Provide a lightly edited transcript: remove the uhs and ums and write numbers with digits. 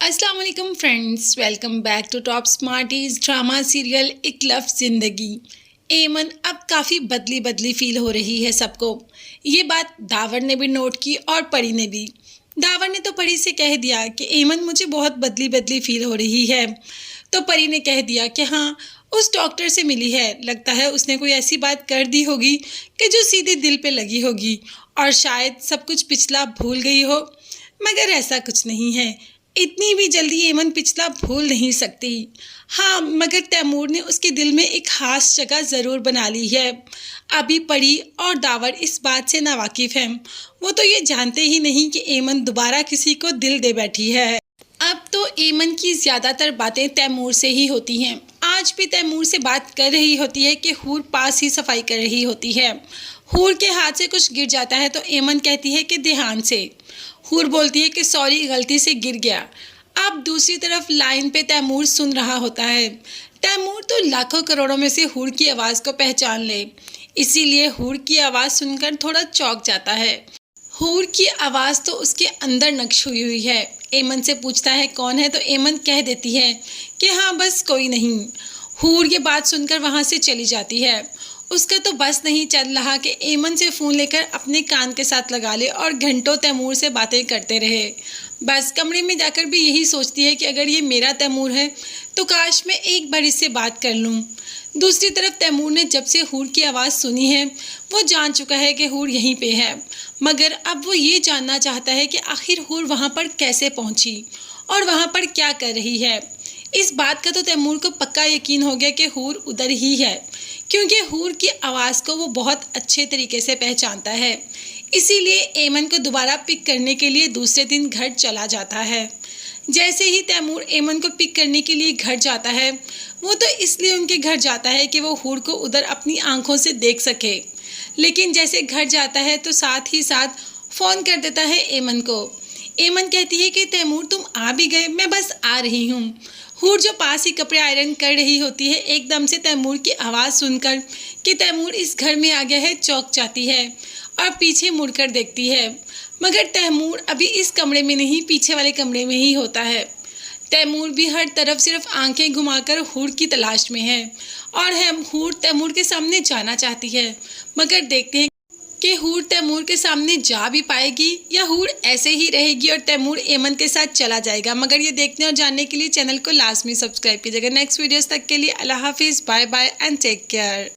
अस्सलाम वालेकुम friends, welcome back to Top Smarties drama serial एक लफ्ज़ ज़िंदगी। एमन अब काफ़ी बदली बदली फील हो रही है सबको। ये बात दावर ने भी नोट की और परी ने भी। दावर ने तो परी से कह दिया कि एमन मुझे बहुत बदली बदली फील हो रही है। तो परी ने कह दिया कि हाँ, उस डॉक्टर से मिली है, लगता है उसने कोई ऐसी बात कर दी होगी कि जो सीधे दिल पे लगी होगी और शायद सब कुछ पिछला भूल गई हो। मगर ऐसा कुछ नहीं है, इतनी भी जल्दी एमन पिछला भूल नहीं सकती। हाँ, मगर तैमूर ने उसके दिल में एक खास जगह ज़रूर बना ली है। अभी परी और दावर इस बात से नावाकिफ़ हैं। वो तो ये जानते ही नहीं कि एमन दोबारा किसी को दिल दे बैठी है। अब तो एमन की ज़्यादातर बातें तैमूर से ही होती हैं। आज भी तैमूर से बात कर रही होती है कि हूर पास ही सफाई कर रही होती है। हूर के हाथ से कुछ गिर जाता है तो एमन कहती है कि ध्यान से। हूर बोलती है कि सॉरी, गलती से गिर गया। अब दूसरी तरफ लाइन पे तैमूर सुन रहा होता है। तैमूर तो लाखों करोड़ों में से हूर की आवाज़ को पहचान ले, इसीलिए हूर की आवाज़ सुनकर थोड़ा चौंक जाता है। हूर की आवाज़ तो उसके अंदर नक्श हुई हुई है। एमन से पूछता है कौन है, तो एमन कह देती है कि हाँ बस कोई नहीं। हूर ये बात सुनकर वहाँ से चली जाती है। उसका तो बस नहीं चल रहा कि एमन से फ़ोन लेकर अपने कान के साथ लगा ले और घंटों तैमूर से बातें करते रहे। बस कमरे में जाकर भी यही सोचती है कि अगर ये मेरा तैमूर है तो काश मैं एक बार इससे बात कर लूँ। दूसरी तरफ तैमूर ने जब से हूर की आवाज़ सुनी है वो जान चुका है कि हूर यहीं पे है, मगर अब वो ये जानना चाहता है कि आखिर हूर वहाँ पर कैसे पहुँची और वहाँ पर क्या कर रही है। इस बात का तो तैमूर को पक्का यकीन हो गया कि हूर उधर ही है, क्योंकि हूर की आवाज़ को वो बहुत अच्छे तरीके से पहचानता है। इसीलिए एमन को दोबारा पिक करने के लिए दूसरे दिन घर चला जाता है। जैसे ही तैमूर एमन को पिक करने के लिए घर जाता है, वो तो इसलिए उनके घर जाता है कि वो हूर को उधर अपनी आंखों से देख सके। लेकिन जैसे घर जाता है तो साथ ही साथ फ़ोन कर देता है एमन को। एमन कहती है कि तैमूर तुम आ भी गए, मैं बस आ रही हूँ। हूर जो पास ही कपड़े आयरन कर रही होती है, एकदम से तैमूर की आवाज़ सुनकर कि तैमूर इस घर में आ गया है चौंक जाती है और पीछे मुड़कर देखती है। मगर तैमूर अभी इस कमरे में नहीं, पीछे वाले कमरे में ही होता है। तैमूर भी हर तरफ सिर्फ आंखें घुमाकर हूर की तलाश में है और हूर तैमूर के सामने जाना चाहती है, मगर देखते हैं कि हूर तैमूर के सामने जा भी पाएगी या हूर ऐसे ही रहेगी और तैमूर एमन के साथ चला जाएगा। मगर ये देखने और जानने के लिए चैनल को लाजमी सब्सक्राइब कीजिएगा। नेक्स्ट वीडियोस तक के लिए अल्लाह हाफिज़, bye bye and take care.